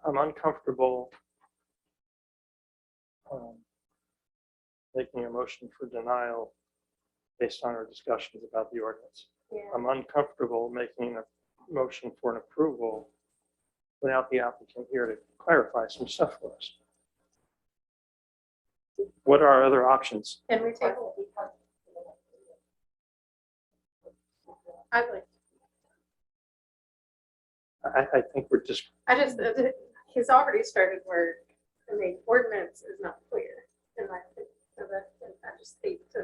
I'm uncomfortable making a motion for denial based on our discussions about the ordinance. Yeah. I'm uncomfortable making a motion for an approval without the applicant here to clarify some stuff for us. What are our other options? Can we take? I'd like, I think we're just, he's already started work and the ordinance is not clear in my opinion. So that, I just hate to,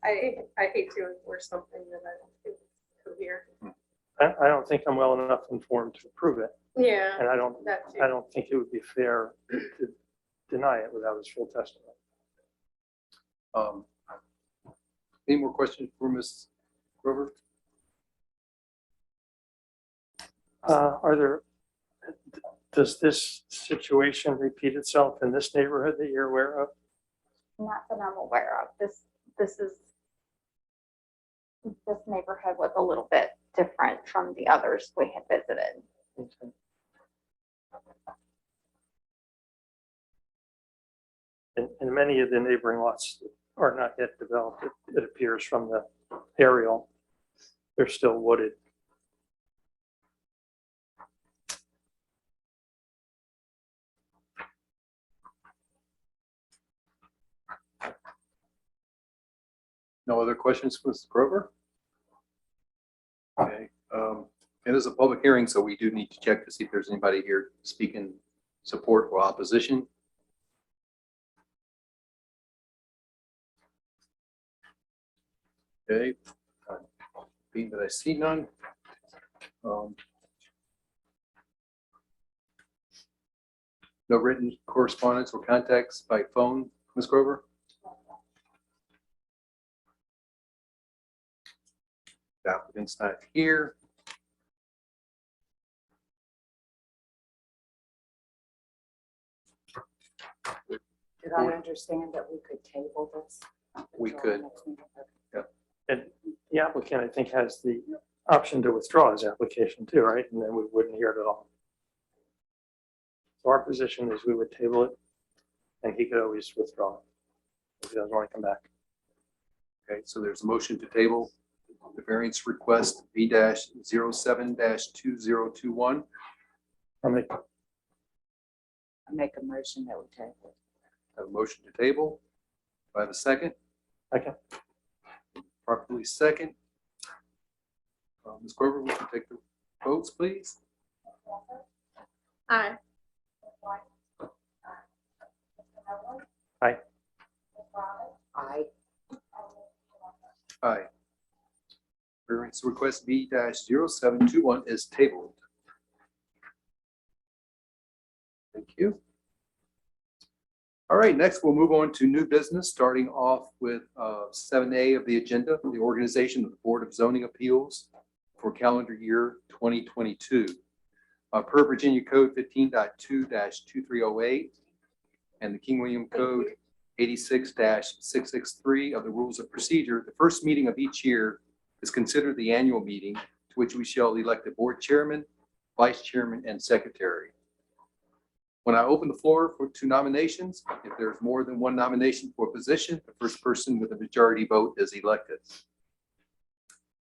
I hate to enforce something that I don't think is clear. I don't think I'm well enough informed to approve it. Yeah. And I don't That too. think it would be fair to deny it without his full testimony. Any more questions for Ms. Grover? Does this situation repeat itself in this neighborhood that you're aware of? Not that I'm aware of. This neighborhood was a little bit different from the others we had visited. Okay. And many of the neighboring lots are not yet developed. It appears from the aerial. They're still wooded. No other questions for Ms. Grover? Okay, it is a public hearing, so we do need to check to see if there's anybody here speaking support or opposition. Okay, being that I see none. No written correspondence or contacts by phone, Ms. Grover? The applicant's not here. Did I understand that we could table this? We until could. our next meeting? And the applicant, I think, has the option to withdraw his application too, right? And then we wouldn't hear it at all. So our position is we would table it and he could always withdraw it if he doesn't want to come back. Okay, so there's a motion to table the variance request B-07-2021. I'll make, I make a motion that we table. Have a motion to table. Do I have a second? second, Properly second. Ms. Grover, would you take the votes, please? Aye. Aye. Aye. Variance request B-0721 is tabled. Thank you. All right, next we'll move on to new business, starting off with 7A of the agenda, the organization of the Board of Zoning Appeals for calendar year 2022. Per Virginia Code 15.2-2308 and the King William Code 86-663 of the Rules of Procedure, the first meeting of each year is considered the annual meeting to which we shall elect a board chairman, vice chairman, and secretary. When I open the floor to nominations, if there's more than one nomination for a position, the first person with a majority vote is elected.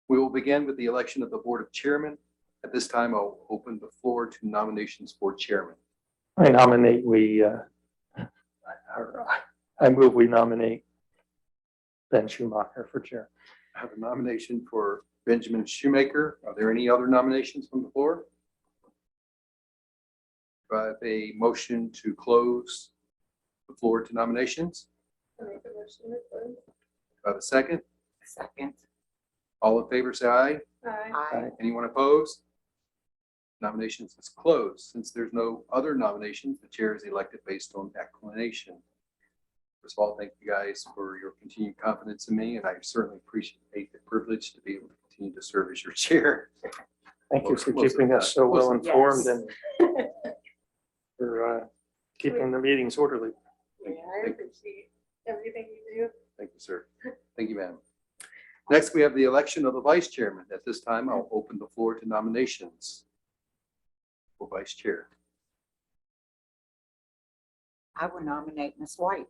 We will begin with the election of the Board of Chairmen. At this time, I'll open the floor to nominations for chairman. I nominate I move we nominate Ben Schumacher for chair. I have a nomination for Benjamin Shoemaker. Are there any other nominations from the floor? Do I have a motion to close the floor to nominations? I make a motion to close. Do I have a second? Second. All in favor, say aye. Aye. Aye. Anyone opposed? Nominations is closed. Since there's no other nominations, the chair is elected based on acclamation. First of all, thank you guys for your continued confidence in me, and I certainly appreciate the privilege to be able to continue to serve as your chair. Thank you for Most of keeping the us so time. well Yes. informed and for keeping the meetings orderly. Yeah, I appreciate everything you do. Thank you, sir. Thank you, ma'am. Next, we have the election of the vice chairman. At this time, I'll open the floor to nominations for vice chair. I will nominate Ms. White.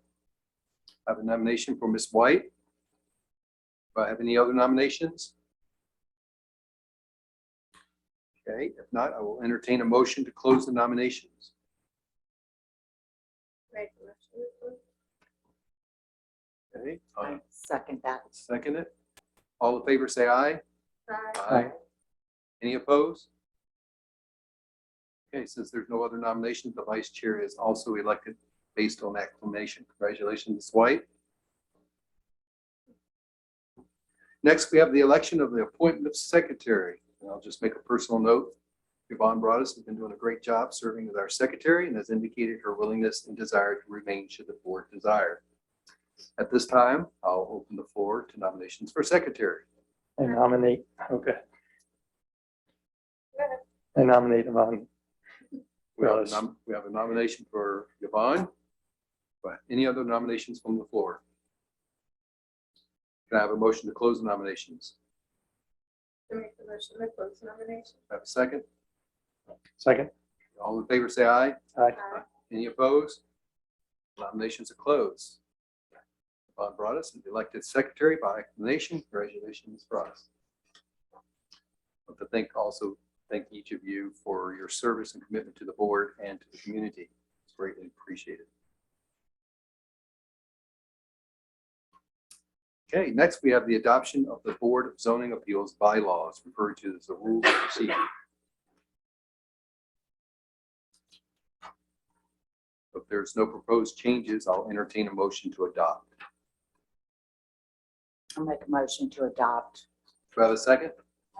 I have a nomination for Ms. White. Do I have any other nominations? Okay, if not, I will entertain a motion to close the nominations. Make a motion to close. Okay, I second that. second it. All in favor, say aye. Aye. Any opposed? Okay, since there's no other nominations, the vice chair is also elected based on acclamation. Congratulations, Ms. White. Next, we have the election of the appointment of secretary. And I'll just make a personal note. Yvonne Broadus has been doing a great job serving as our secretary and has indicated her willingness and desire to remain should the board desire. At this time, I'll open the floor to nominations for secretary. I nominate, okay. Go ahead. I nominate Yvonne. We have, Broadus. we have a nomination for Yvonne. But any other nominations from the floor? Can I have a motion to close the nominations? I make the motion to close nomination. Have a second? Second, All in favor, say aye. aye. Aye. Any opposed? Nominations are closed. Yvonne Broadus is elected secretary by acclamation. Congratulations, Broadus. I want to thank each of you for your service and commitment to the board and to the community. It's greatly appreciated. Okay, next we have the adoption of the Board of Zoning Appeals bylaws, referred to as the rules of procedure. If there's no proposed changes, I'll entertain a motion to adopt. I'll make a motion to adopt. Do I have a second?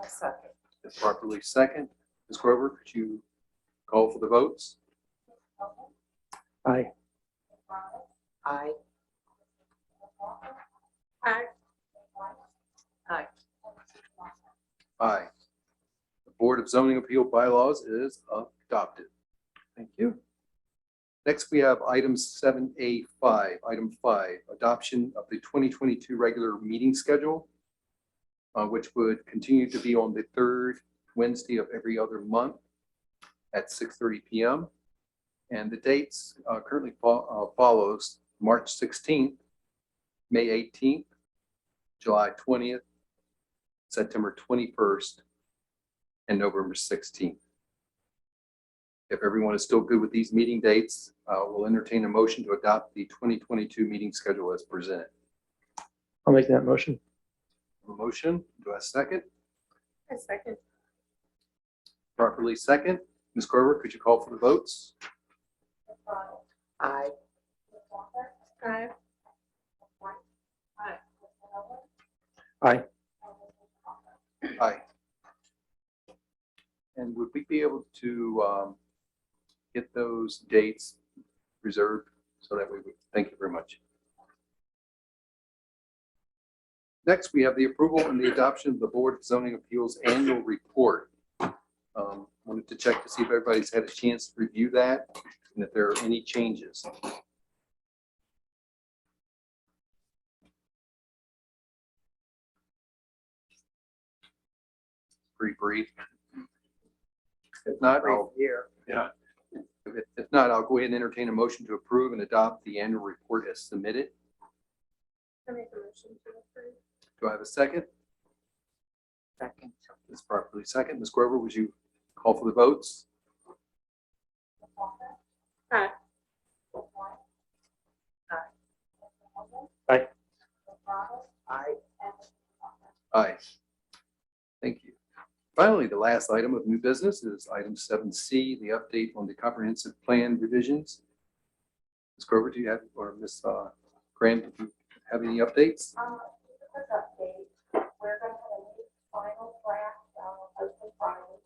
A second. It's properly second. Ms. Grover, could you call for the votes? Aye. Aye. Aye. Aye. Aye. The Board of Zoning Appeal bylaws is adopted. Thank you. Next, we have item 7A5, item 5, adoption of the 2022 regular meeting schedule, which would continue to be on the third Wednesday of every other month at 6:30 p.m. And the dates currently follows March 16th, May 18th, July 20th, September 21st, and November 16th. If everyone is still good with these meeting dates, we'll entertain a motion to adopt the 2022 meeting schedule as presented. I'll make that motion. A motion, do I have a second? A second. Properly second. Ms. Grover, could you call for the votes? I, Aye. Aye. Aye. And would we be able to get those dates reserved so that we would, thank you very much. Next, we have the approval and the adoption of the Board of Zoning Appeals Annual Report. Wanted to check to see if everybody's had a chance to review that and if there are any changes. Pretty brief. If not, yeah. If not, I'll go ahead and entertain a motion to approve and adopt the annual report as submitted. I make a motion to approve. Do I have a second? second. It's properly second. Ms. Grover, would you call for the votes? Aye. Aye. I, Aye. Thank you. Finally, the last item of new business is item 7C, the update on the comprehensive plan revisions. Ms. Grover, do you have, or Ms. Graham, do you have any updates? Just a quick update. We're going to have a new final draft posted Friday.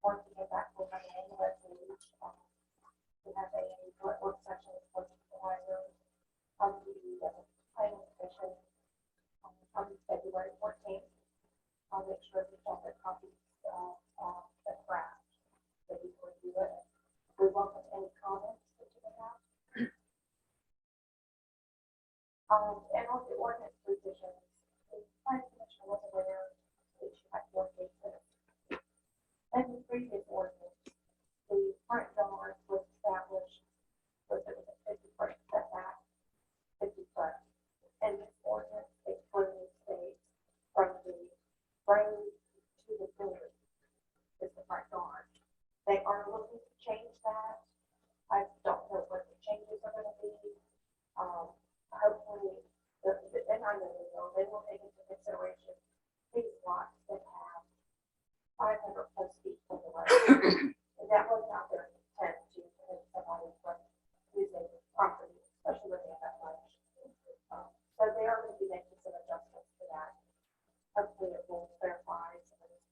Once we get back to the manual resolution, we have a work session for the library on the planning commission on February 14th. I'll make sure we have the copies of the draft so we can review it. We welcome any comments that you may have. And on the ordinance revisions, the planning commission was aware that you had 4 cases. And the previous ordinance, the front yard was established, was it was a 50-foot setback, 50 foot. And this ordinance excludes states from the frame to the building is the front yard. They are looking to change that. I don't know what the changes are going to be. Hopefully, and I know they will take into consideration these lots that have 500 plus feet from the road. And that was not their intent to have somebody from using property, especially when they have that much. So they are going to be making some adjustments to that. Hopefully it will clarify some of this.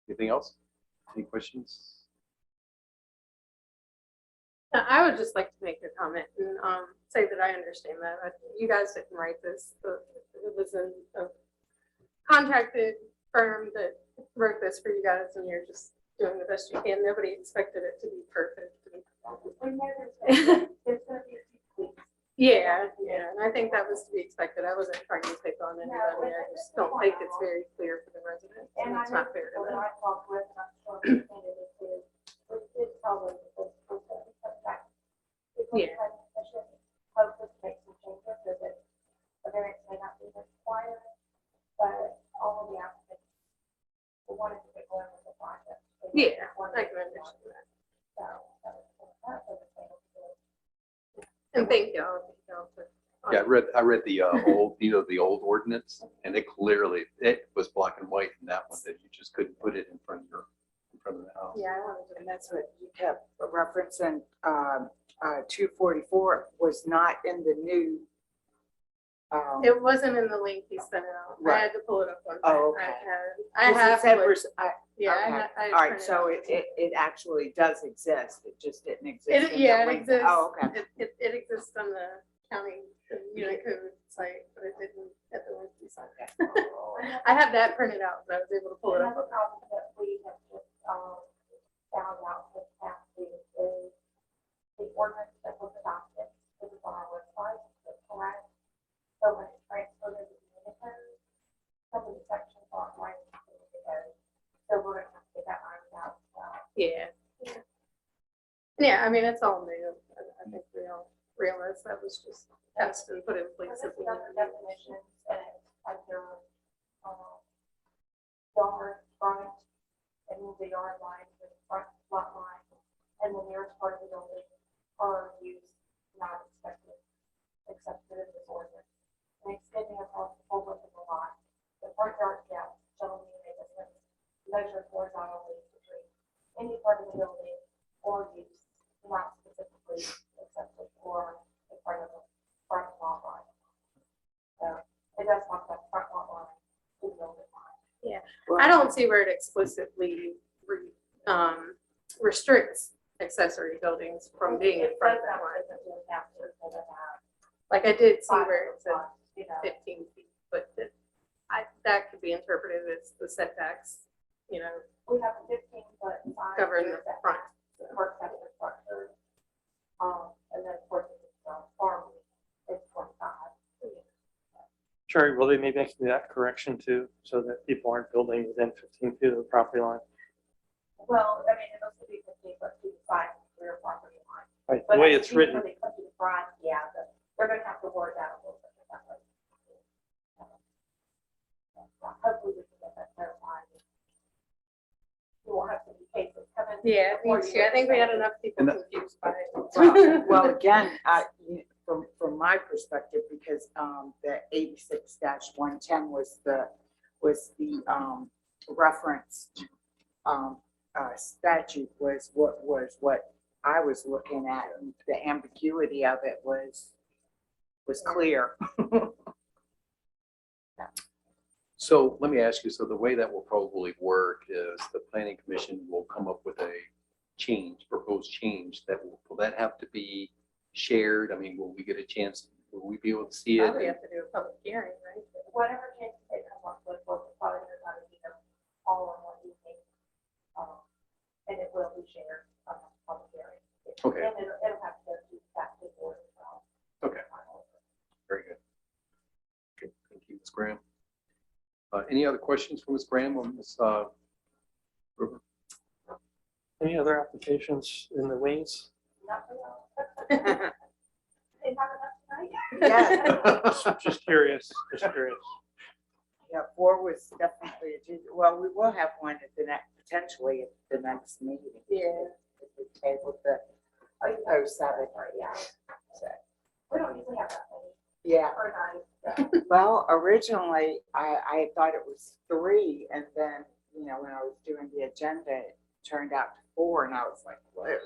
Anything else? Any questions? I would just like to make a comment and say that I understand that. You guys didn't write this. It was a contracted firm that wrote this for you guys, and you're just doing the best you can. Nobody expected it to be perfect. We know there's going to be a few tweaks. Yeah, and I think that was to be expected. I wasn't trying to pick on anybody. I just don't think it's very clear for the residents, and And I it's know not fair to people that them. I talked with, and I'm sure they understand it too. We did tell them that this was going to be coming back. Yeah. Hopefully to make some changes so that a variance may not be required, but all of the applicants who wanted to get going with the project. Yeah, I can understand that. So, that's understandable. And thank y'all. For Yeah, I read the old, the old ordinance, and it clearly, it was black and white in that one, that you just couldn't put it in front of the house. Yeah, I wanted to. and that's what you kept referencing, 244 was not in the new. It wasn't in the link he sent out. I had to pull it up on. Oh, I okay. had- I have. what- Yeah, okay. I had All right, printed so out. it actually does exist, it just didn't exist. in the Yeah, it link. exists. Oh, okay. It exists on the county Unicode site, but it didn't at the Lindsay site. I have that printed out, so I was able to pull it up. Another problem that we have just, found out this past week is the ordinance that was adopted, this is on our website, is correct. So when it's transferred into the Unicode, some of the sections aren't right in the Unicode. So we're gonna have to get that ironed out. Yeah. Yeah, I mean, it's all new. I think we all realize that was just tested and put in place. This at the is under end of the year. definitions and it's under, yard front, and the yard line, the front lot line, and the nearest part of the building are used not expected, accepted in this ordinance. And extending across the whole width of the lot, the front yard depth shall be made measured horizontally between any part of the building or use not specifically accepted for the front of the front lot line. So it does mark that front lot line to the building line. I don't see where it explicitly restricts accessory buildings from being in front of that line. Like I did see where it said 15 feet, but that could be interpreted as the setbacks, We have a 15-foot side. covering the front. First section structure. And then of course, it's farm, it's 25. Sherry, will they be making that correction too, so that people aren't building within 15 feet of the property line? Well, I mean, it'll still be 15 foot to the side of the rear property line. Right, But the way I it's think written, When they come to the front, yeah, they're gonna have to word that a little bit differently. Hopefully we can get that clarified. You won't have to be cases coming. Yeah, before me you too. I think we had get enough people And that- confused by it. Well, again, from my perspective, because, the 86-110 was the referenced, statute was what I was looking at, and the ambiguity of it was clear. So let me ask you, so the way that will probably work is the planning commission will come up with a proposed change will that have to be shared? I mean, will we get a chance, will we be able to see it? Probably have to do a public hearing, right? Whatever changes they come up with, we'll probably try to keep them all on one evening. And it will be shared on the public hearing. Okay. And it'll have to go to that board as well. Okay. Very good. Okay, thank you, Ms. Graham. Any other questions from Ms. Graham on this? River? any other applications in the wings? Nothing else. They have enough tonight? Yeah, Just curious, just curious. yeah, 4 was definitely, well, we will have one at the next, potentially at the next meeting. Yeah. If we table the 07. Yeah. We don't usually have that many Yeah, per night. well, originally, I thought it was 3, and then, when I was doing the agenda, it turned out to 4, and I was like, whoa.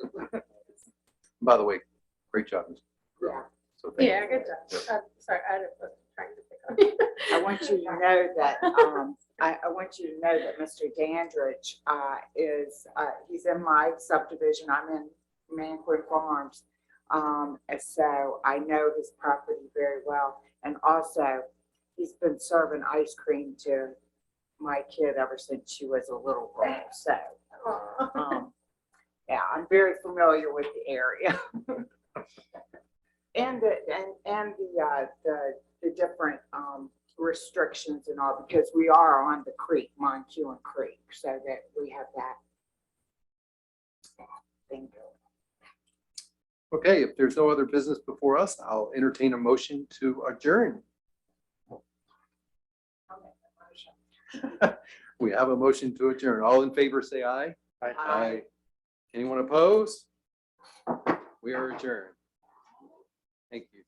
By the way, great job, Ms. Yeah. So thank Yeah, you. good job. Sorry, I was trying to pick on you. I want you to know that, I want you to know that Mr. Dandridge, he's in my subdivision. I'm in Manquin Farms. And so I know his property very well. And also, he's been serving ice cream to my kid ever since she was a little girl. So, yeah, I'm very familiar with the area. And the different restrictions and all, because we are on the creek, Moncune Creek, so that we have that thing going. Okay, if there's no other business before us, I'll entertain a motion to adjourn. We have a motion to adjourn. All in favor, say aye. Aye. Anyone opposed? We are adjourned. Thank you.